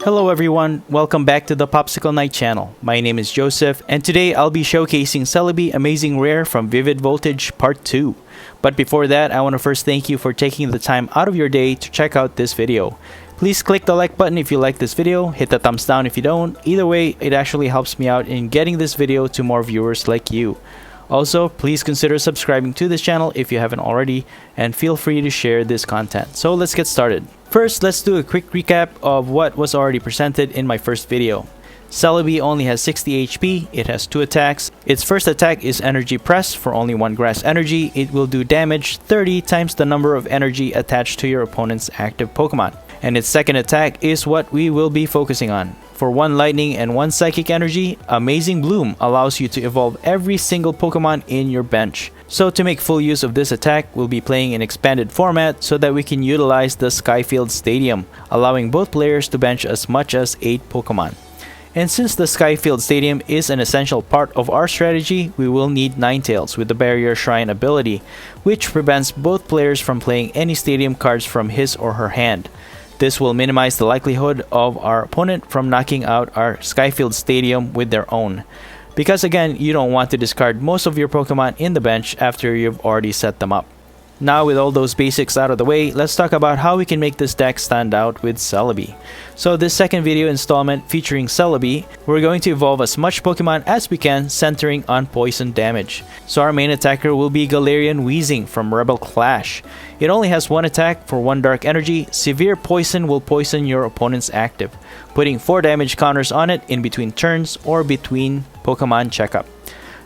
Hello everyone, welcome back to the Popsicle Knight channel. My name is Joseph, and today I'll be showcasing CELEBI Amazing Rare from Vivid Voltage Part 2. But before that, I want to first thank you for taking the time out of your day to check out this video. Please click the like button if you like this video, hit the thumbs down if you don't. Either way, it actually helps me out in getting this video to more viewers like you. Also, please consider subscribing to this channel if you haven't already, and feel free to share this content. So let's get started. First, let's do a quick recap of what was already presented in my first video. CELEBI only has 60 HP, it has 2 attacks. Its first attack is Energy Press for only 1 grass energy. It will do damage 30 times the number of energy attached to your opponent's active Pokemon. And its second attack is what we will be focusing on. For 1 lightning and 1 psychic energy, Amazing Bloom allows you to evolve every single Pokemon in your bench. So to make full use of this attack, we'll be playing in expanded format so that we can utilize the Skyfield Stadium, allowing both players to bench as much as 8 Pokemon. And since the Skyfield Stadium is an essential part of our strategy, we will need Ninetales with the Barrier Shrine ability, which prevents both players from playing any stadium cards from his or her hand. This will minimize the likelihood of our opponent from knocking out our Skyfield Stadium with their own. Because again, you don't want to discard most of your Pokemon in the bench after you've already set them up. Now with all those basics out of the way, let's talk about how we can make this deck stand out with CELEBI. So this second video installment featuring CELEBI, we're going to evolve as much Pokemon as we can, centering on poison damage. So our main attacker will be Galarian Weezing from Rebel Clash. It only has 1 attack for 1 dark energy. Severe poison will poison your opponent's active, putting 4 damage counters on it in between turns or between Pokemon checkup.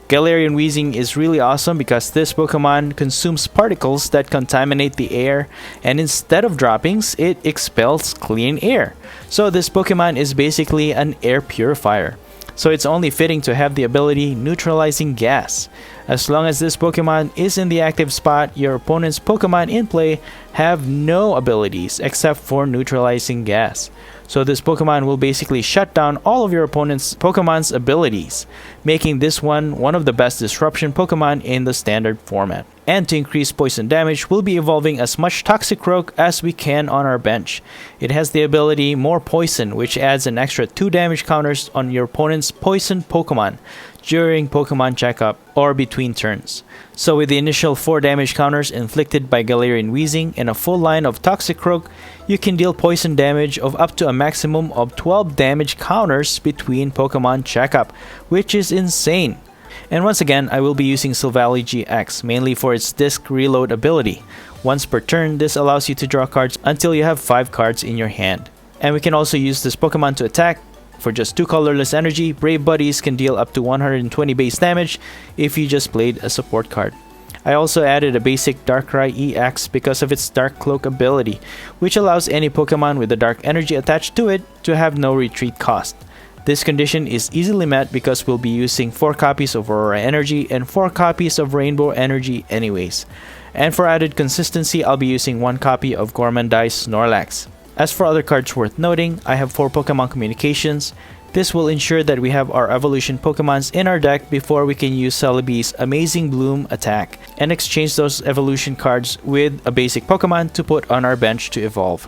Galarian Weezing is really awesome because this Pokemon consumes particles that contaminate the air, and instead of droppings, it expels clean air. So this Pokemon is basically an air purifier. So it's only fitting to have the ability Neutralizing Gas. As long as this Pokemon is in the active spot, your opponent's Pokemon in play have no abilities except for Neutralizing Gas. So this Pokemon will basically shut down all of your opponent's Pokemon's abilities, making this one of the best disruption Pokemon in the standard format. And to increase poison damage, we'll be evolving as much Toxicroak as we can on our bench. It has the ability More Poison, which adds an extra 2 damage counters on your opponent's poison Pokemon during Pokemon checkup or between turns. So with the initial 4 damage counters inflicted by Galarian Weezing and a full line of Toxicroak, you can deal poison damage of up to a maximum of 12 damage counters between Pokemon checkup, which is insane. And once again, I will be using Silvally GX mainly for its disc reload ability. Once per turn, this allows you to draw cards until you have 5 cards in your hand. And we can also use this Pokemon to attack. For just 2 colorless energy, Brave Buddies can deal up to 120 base damage if you just played a support card. I also added a basic Darkrai EX because of its Dark Cloak ability, which allows any Pokemon with a dark energy attached to it to have no retreat cost. This condition is easily met because we'll be using 4 copies of Aurora Energy and 4 copies of Rainbow Energy anyways. And for added consistency, I'll be using 1 copy of Gormandize Snorlax. As for other cards worth noting, I have 4 Pokemon Communications. This will ensure that we have our evolution Pokemons in our deck before we can use CELEBI's Amazing Bloom attack and exchange those evolution cards with a basic Pokemon to put on our bench to evolve.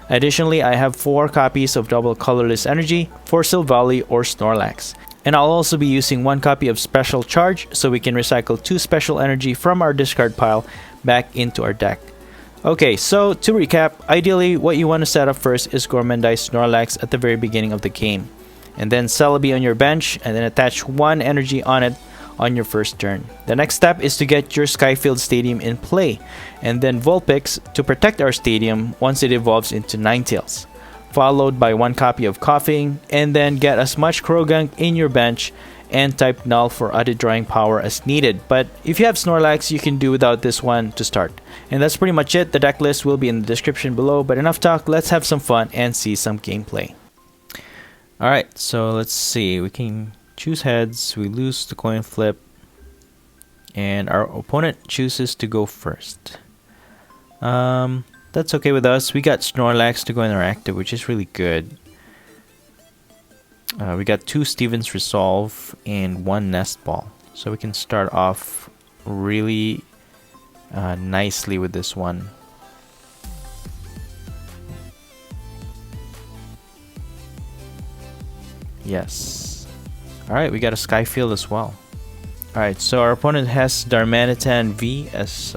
Additionally, I have 4 copies of Double Colorless Energy for Silvally or Snorlax. And I'll also be using 1 copy of Special Charge so we can recycle 2 Special Energy from our discard pile back into our deck. Okay, so to recap, ideally what you want to set up first is Gormandize Snorlax at the very beginning of the game, and then CELEBI on your bench, and then attach 1 energy on it on your first turn. The next step is to get your Skyfield Stadium in play, and then Vulpix to protect our stadium once it evolves into Ninetales, followed by 1 copy of Coughing, and then get as much Krogunk in your bench and type Null for added drawing power as needed. But if you have Snorlax, you can do without this one to start. And that's pretty much it. The deck list will be in the description below, but enough talk, let's have some fun and see some gameplay. Alright, so let's see. We can choose heads, we lose the coin flip, and our opponent chooses to go first. That's okay with us. We got Snorlax to go in our active, which is really good. We got 2 Steven's Resolve and 1 Nest Ball. So we can start off really nicely with this one. Yes. Alright, we got a Skyfield as well. Alright, so our opponent has Darmanitan V as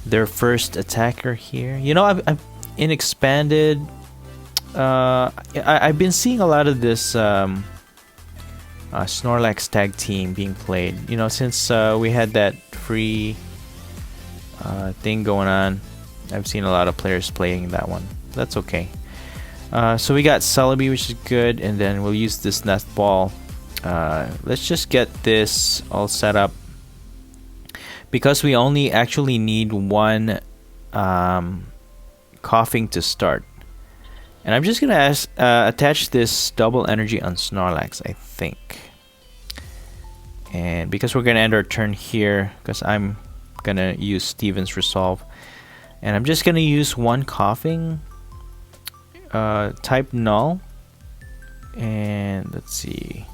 their first attacker here. You know, I've in expanded, I've been seeing a lot of this Snorlax tag team being played. You know, since we had that free thing going on, I've seen a lot of players playing that one. That's okay. So we got Celebi, which is good, and then we'll use this Nest Ball. Let's just get this all set up, because we only actually need one coughing to start. And I'm just gonna attach this double energy on Snorlax, I think. And because we're gonna end our turn here, because I'm gonna use Steven's Resolve, and I'm just gonna use one coughing, type Null. And let's see,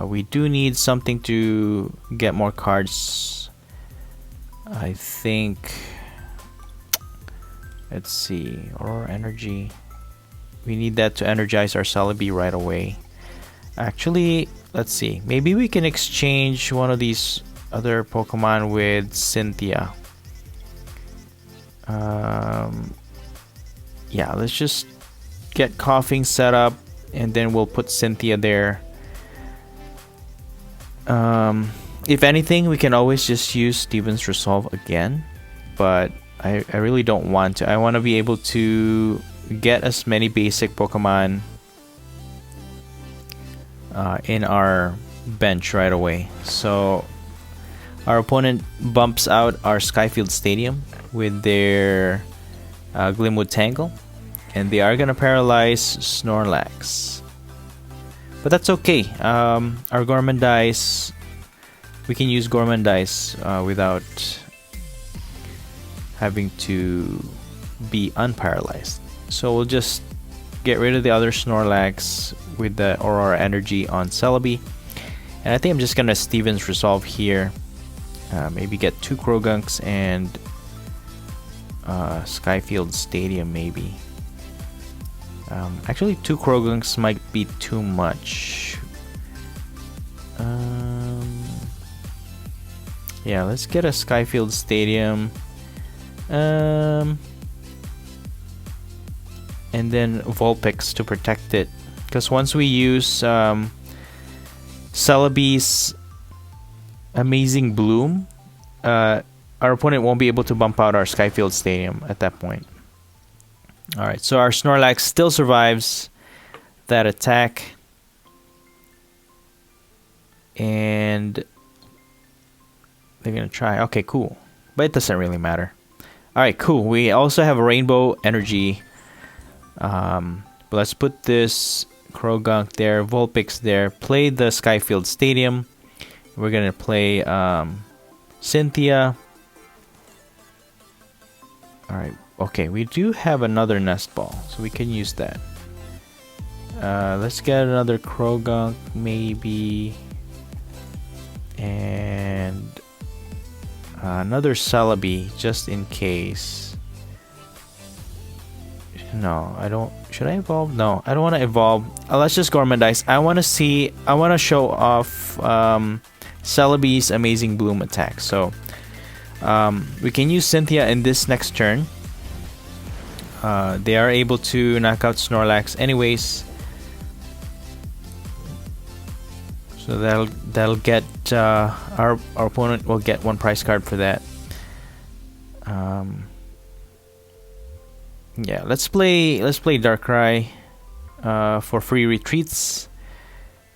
we do need something to get more cards. I think, let's see, Aurora Energy. We need that to energize our Celebi right away. Actually, let's see. Maybe we can exchange one of these other Pokemon with Cynthia. Yeah, let's just get coughing set up, and then we'll put Cynthia there. If anything, we can always just use Steven's Resolve again, but I really don't want to. I want to be able to get as many basic Pokemon in our bench right away. So our opponent bumps out our Skyfield Stadium with their Glimwood Tangle, and they are gonna paralyze Snorlax. But that's okay. Our Gormandize, we can use Gormandize without having to be unparalyzed. So we'll just get rid of the other Snorlax with the Aurora Energy on Celebi. And I think I'm just gonna Steven's Resolve here. Maybe get 2 Krogunks and Skyfield Stadium maybe. Actually 2 Krogunks might be too much. Yeah, let's get a Skyfield Stadium. And then Vulpix to protect it, because once we use Celebi's Amazing Bloom, our opponent won't be able to bump out our Skyfield Stadium at that point. Alright, so our Snorlax still survives that attack, and they're gonna try. Okay, cool, but it doesn't really matter. Alright, cool. We also have a Rainbow Energy. But let's put this Krogunk there, Vulpix there, play the Skyfield Stadium. We're gonna play Cynthia. Alright, okay, we do have another Nest Ball, so we can use that. Let's get another Krogunk maybe, and another Celebi just in case. No, I don't. Should I evolve? No, I don't want to evolve. Let's just Gormandize. I want to show off Celebi's Amazing Bloom attack. So we can use Cynthia in this next turn. They are able to knock out Snorlax anyways. So that'll get our opponent will get 1 prize card for that. Yeah, let's play Darkrai for free retreats,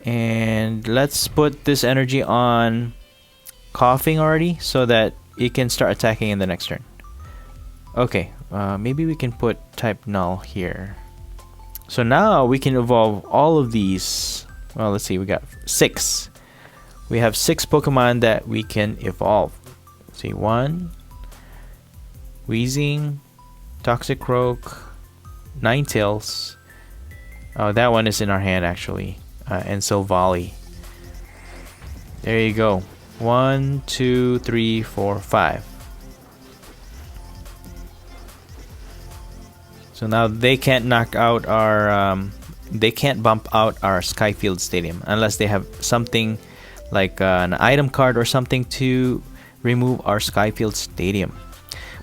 and let's put this energy on coughing already so that it can start attacking in the next turn. Okay, maybe we can put type Null here. So now we can evolve all of these. Well, let's see, we got 6. We have 6 Pokemon that we can evolve. Let's see, 1 Weezing, Toxicroak, Ninetales. Oh, that one is in our hand actually. And Silvally. There you go. 1, 2, 3, 4, 5. So now they can't knock out our they can't bump out our Skyfield Stadium unless they have something like an item card or something to remove our Skyfield Stadium.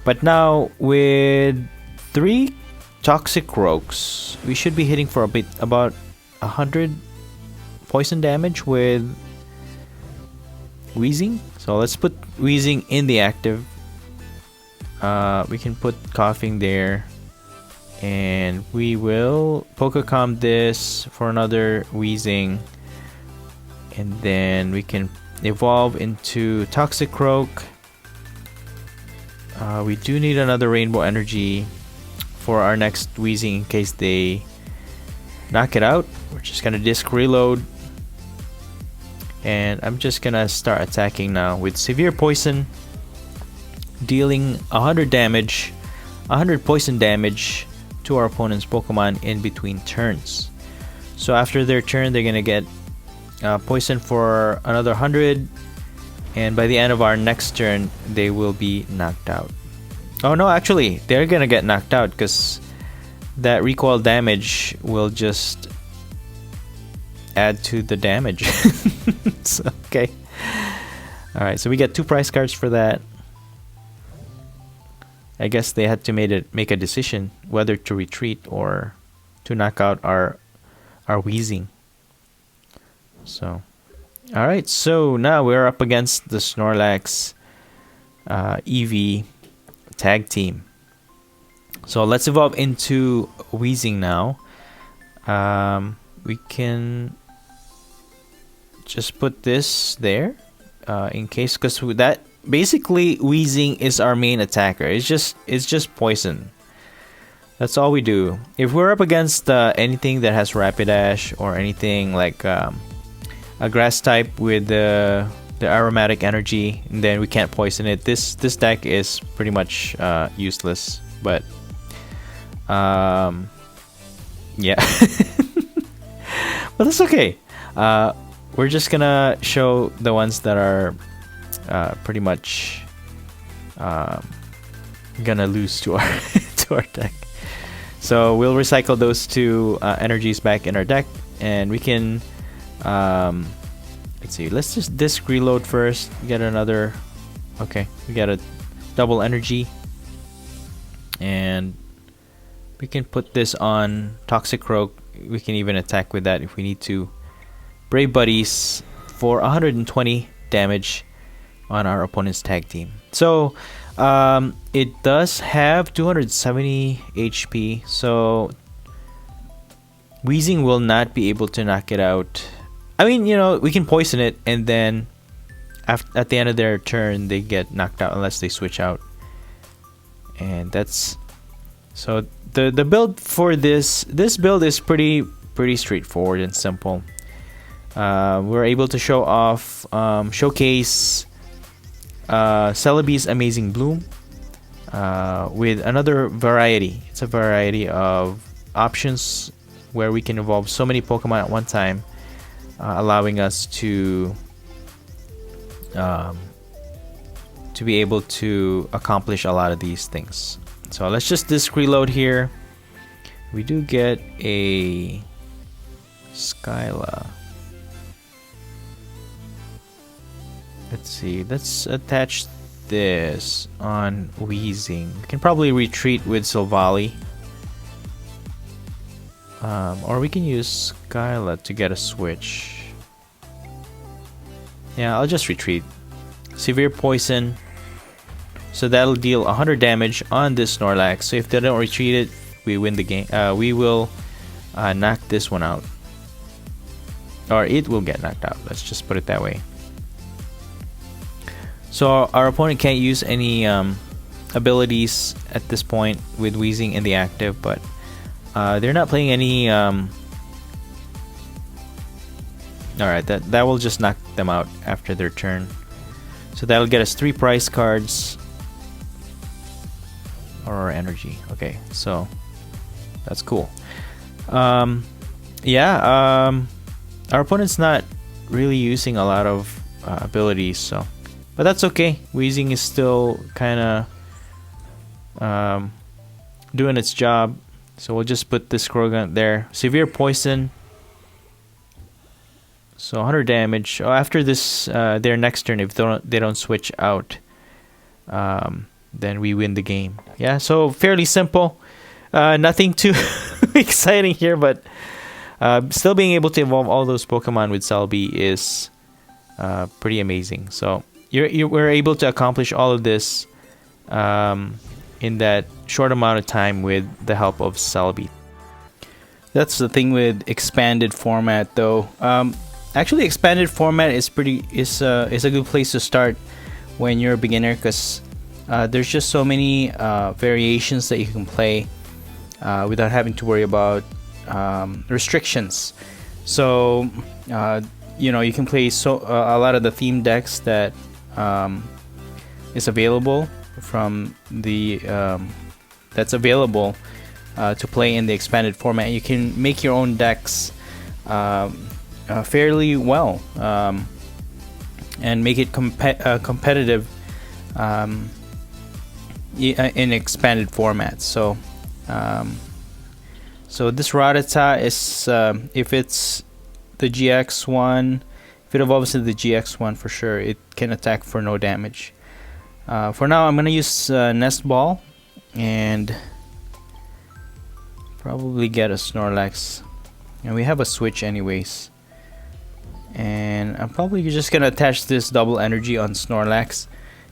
But now with 3 Toxic Rogues, we should be hitting for about 100 poison damage with Weezing. So let's put Weezing in the active. We can put Coughing there, and we will Pokecom this for another Weezing, and then we can evolve into Toxic Rogue. We do need another Rainbow Energy for our next Weezing in case they knock it out. We're just gonna disc reload, and I'm just gonna start attacking now with Severe Poison, dealing 100 damage, 100 poison damage to our opponent's Pokemon in between turns. So after their turn, they're gonna get poison for another 100, and by the end of our next turn, they will be knocked out. Oh no, actually, they're gonna get knocked out because that recoil damage will just add to the damage. So, okay. Alright, so we get 2 prize cards for that. I guess they had to make a decision whether to retreat or to knock out our Weezing. So, alright, so now we're up against the Snorlax EV tag team. So let's evolve into Weezing now. We can just put this there in case, because that basically Weezing is our main attacker. It's just poison. That's all we do. If we're up against anything that has Rapidash or anything like a grass type with the aromatic energy, then we can't poison it. This deck is pretty much useless, but yeah. But that's okay. We're just gonna show the ones that are pretty much gonna lose to our to our deck. So we'll recycle those 2 energies back in our deck, and we can let's see, let's just disc reload first, get another. Okay, we got a double energy, and we can put this on Toxic Rogue. We can even attack with that if we need to. Brave Buddies for 120 damage on our opponent's tag team. So it does have 270 HP, so Weezing will not be able to knock it out. I mean, you know, we can poison it, and then at the end of their turn they get knocked out unless they switch out. And that's so the build for this build is pretty straightforward and simple. We're able to show off showcase Celebi's Amazing Bloom with another variety. It's a variety of options where we can evolve so many Pokemon at one time, allowing us to be able to accomplish a lot of these things. So let's just disc reload here. We do get a Skyla. Let's see, let's attach this on Weezing. We can probably retreat with Silvally. Or we can use Skyla to get a switch. Yeah, I'll just retreat. Severe Poison. So that'll deal 100 damage on this Snorlax. So if they don't retreat it, we win the game. We will knock this one out. Or it will get knocked out. Let's just put it that way. So our opponent can't use any abilities at this point with Weezing in the active, but they're not playing any. Alright, that will just knock them out after their turn. So that'll get us 3 prize cards. Or energy. Okay, so that's cool. Yeah, our opponent's not really using a lot of abilities, so. But that's okay. Weezing is still kind of doing its job. So we'll just put this Krogan there. Severe poison. So 100 damage. Oh, after this, their next turn, if they don't switch out, then we win the game. Yeah, so fairly simple. Nothing too exciting here, but still being able to evolve all those Pokemon with Celebi is pretty amazing. So we're able to accomplish all of this in that short amount of time with the help of Celebi. That's the thing with expanded format, though. Actually, expanded format is a good place to start when you're a beginner, because there's just so many variations that you can play without having to worry about restrictions. So you know, you can play a lot of the theme decks that is available from the that's available to play in the expanded format. You can make your own decks fairly well and make it competitive in expanded format. So so this Rattata is if it's the GX one, if it evolves into the GX one, for sure it can attack for no damage. For now, I'm gonna use Nest Ball and probably get a Snorlax, and we have a switch anyways. And I'm probably just gonna attach this double energy on Snorlax,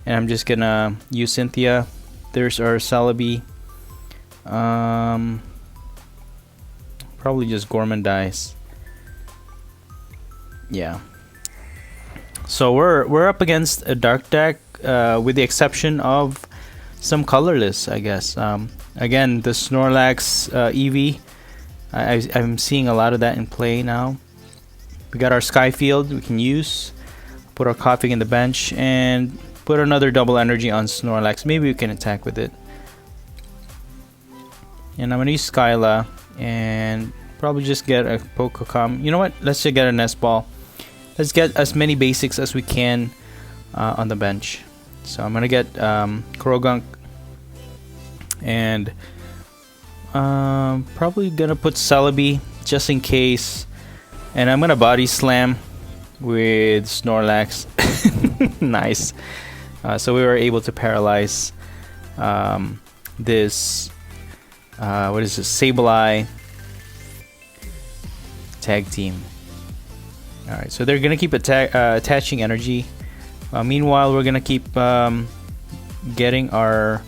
and I'm just gonna use Cynthia. There's our Celebi. Probably just Gormandize. Yeah. So we're up against a dark deck, with the exception of some colorless, I guess. Again, the Snorlax EV, I'm seeing a lot of that in play now. We got our Skyfield we can use. Put our Koffing in the bench and put another double energy on Snorlax. Maybe we can attack with it. And I'm gonna use Skyla and probably just get a Pokecom. You know what? Let's just get a Nest Ball. Let's get as many basics as we can on the bench. So I'm gonna get Krogunk, and probably gonna put Celebi just in case, and I'm gonna Body Slam with Snorlax. Nice. So we were able to paralyze this what is this, Sableye tag team. Alright, so they're gonna keep attaching energy. Meanwhile, we're gonna keep getting our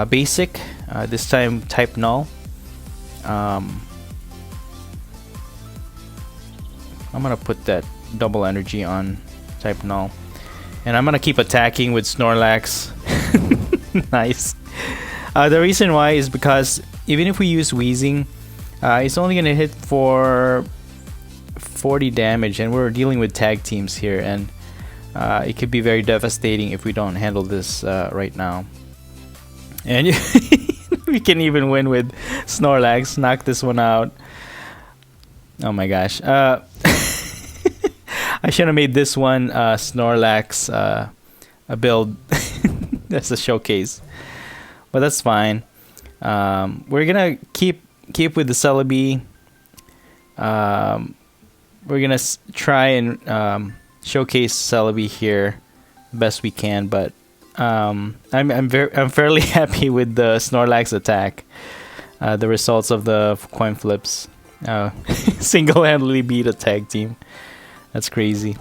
basic, this time type null. I'm gonna put that double energy on type null, and I'm gonna keep attacking with Snorlax. Nice. The reason why is because even if we use Weezing, it's only gonna hit for 40 damage, and we're dealing with tag teams here, and it could be very devastating if we don't handle this right now. And we can even win with Snorlax. Knock this one out. Oh my gosh. I should have made this one Snorlax a build. That's a showcase, but that's fine. We're gonna keep with the Celebi. We're gonna try and showcase Celebi here best we can, but I'm fairly happy with the Snorlax attack. The results of the coin flips single-handedly beat a tag team. That's crazy.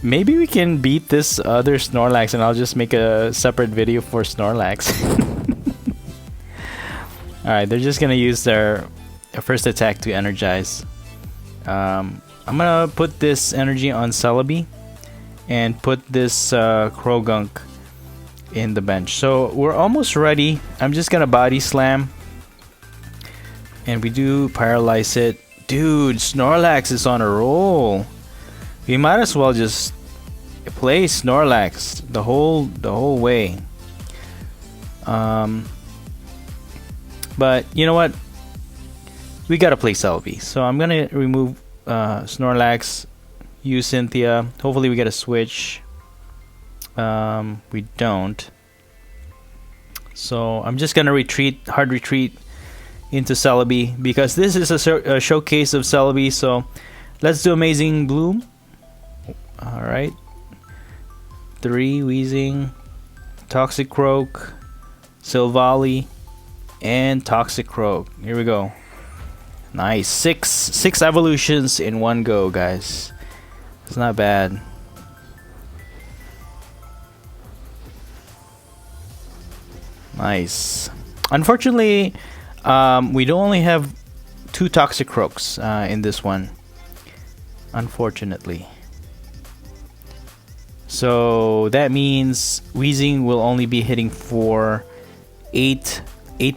Maybe we can beat this other Snorlax, and I'll just make a separate video for Snorlax. Alright, they're just gonna use their first attack to energize. I'm gonna put this energy on Celebi and put this Krogunk in the bench. So we're almost ready. I'm just gonna Body Slam, and we do paralyze it. Dude, Snorlax is on a roll. We might as well just play Snorlax the whole way. But you know what? We gotta play Celebi. So I'm gonna remove Snorlax, use Cynthia. Hopefully we get a switch. We don't. So I'm just gonna retreat, hard retreat into Celebi because this is a showcase of Celebi. So let's do Amazing Bloom. Alright. 3 Weezing, Toxicroak, Silvally, and Toxicroak. Here we go. Nice. Six evolutions in one go, guys. It's not bad. Nice. Unfortunately, we don't only have 2 Toxicroaks in this one. Unfortunately. So that means Weezing will only be hitting for 8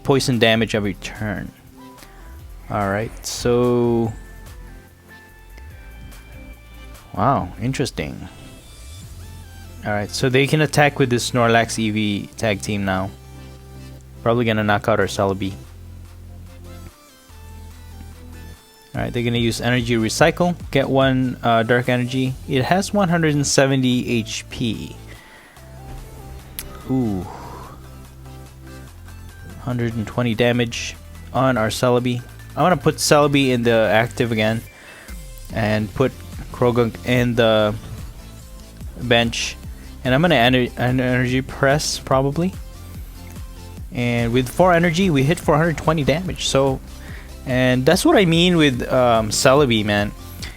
poison damage every turn. Alright, so... Wow, interesting. Alright, so they can attack with this Snorlax VIV tag team now. Probably gonna knock out our Celebi. Alright, they're gonna use Energy Recycle. Get 1 Dark Energy. It has 170 HP. Ooh. 120 damage on our Celebi. I'm gonna put Celebi in the active again. And put Krogunk in the bench. And I'm gonna energy press probably. And with 4 energy, we hit 420 damage. So, and that's what I mean with Celebi, man.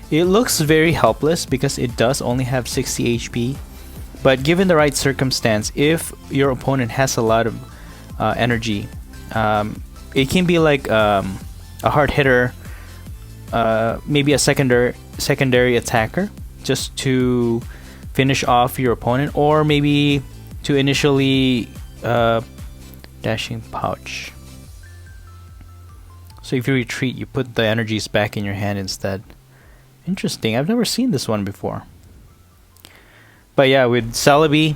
It looks very helpless because it does only have 60 HP. But given the right circumstance, if your opponent has a lot of energy, it can be like a hard hitter, maybe a secondary attacker, just to finish off your opponent, or maybe to initially dashing pouch. So if you retreat, you put the energies back in your hand instead. Interesting. I've never seen this one before. But yeah, with Celebi,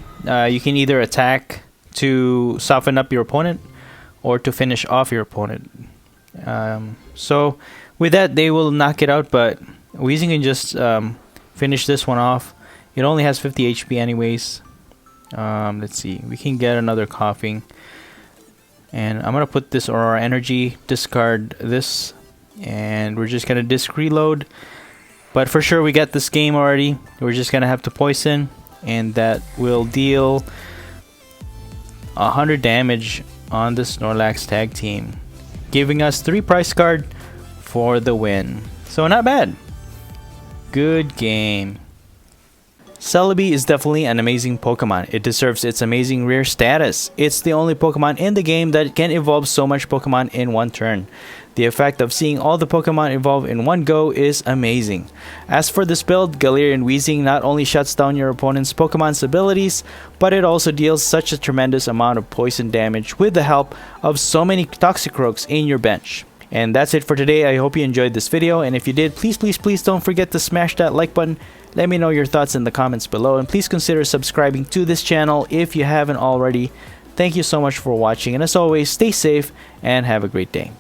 you can either attack to soften up your opponent or to finish off your opponent. So with that, they will knock it out, but Weezing can just finish this one off. It only has 50 HP anyways. Let's see. We can get another coughing. And I'm going to put this Aurora Energy, discard this, and we're just going to disc reload. But for sure we got this game already. We're just going to have to poison, and that will deal 100 damage on the Snorlax tag team, giving us 3 prize card for the win. So not bad. Good game. Celebi is definitely an amazing Pokemon. It deserves its amazing rare status. It's the only Pokemon in the game that can evolve so much Pokemon in one turn. The effect of seeing all the Pokemon evolve in one go is amazing. As for this build, Galarian Weezing not only shuts down your opponent's Pokemon's abilities, but it also deals such a tremendous amount of poison damage with the help of so many Toxicroaks in your bench. And that's it for today. I hope you enjoyed this video, and if you did, please don't forget to smash that like button. Let me know your thoughts in the comments below, and please consider subscribing to this channel if you haven't already. Thank you so much for watching, and as always, stay safe and have a great day.